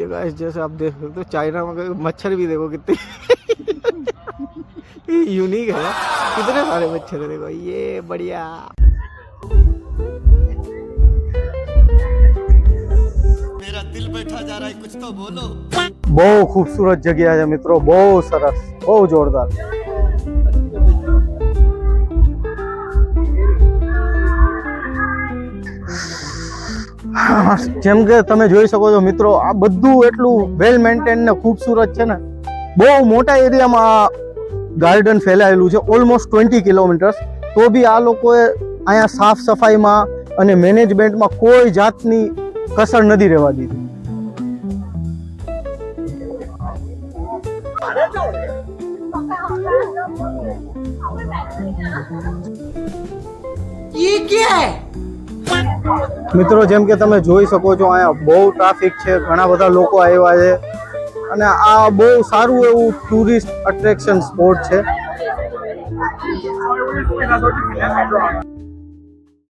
ये गाइस जैसे आप देख सकते हो चाइना में मच्छर भी देखो कितने यूनिक है, कितने सारे मच्छर है देखो, ये बढ़िया। मेरा दिल बैठा जा रहा है, कुछ तो बोलो। બહુ ખૂબસૂરત જગ્યા છે મિત્રો, બહુ સરસ, બહુ જોરદાર। જેમ કે તમે જોઈ શકો છો મિત્રો, આ બધું એટલું વેલ મેન્ટેન ને ખૂબસૂરત છે ને, બહુ મોટા એરિયામાં ગાર્ડન ફેલાયેલું છે, ઓલમોસ્ટ 20 કિલોમીટર્સ। તો બી આ લોકોએ અહીંયા સાફ સફાઈમાં અને મેનેજમેન્ટમાં કોઈ જાતની કસર નથી રહેવા દીધી। ये क्या है? મિત્રો જેમ કે તમે જોઈ શકો છો અહીંયા બહુ ટ્રાફિક છે, ઘણા બધા લોકો આવ્યા છે અને આ બહુ સારું એવું ટુરિસ્ટ અટ્રેક્શન સ્પોટ છે।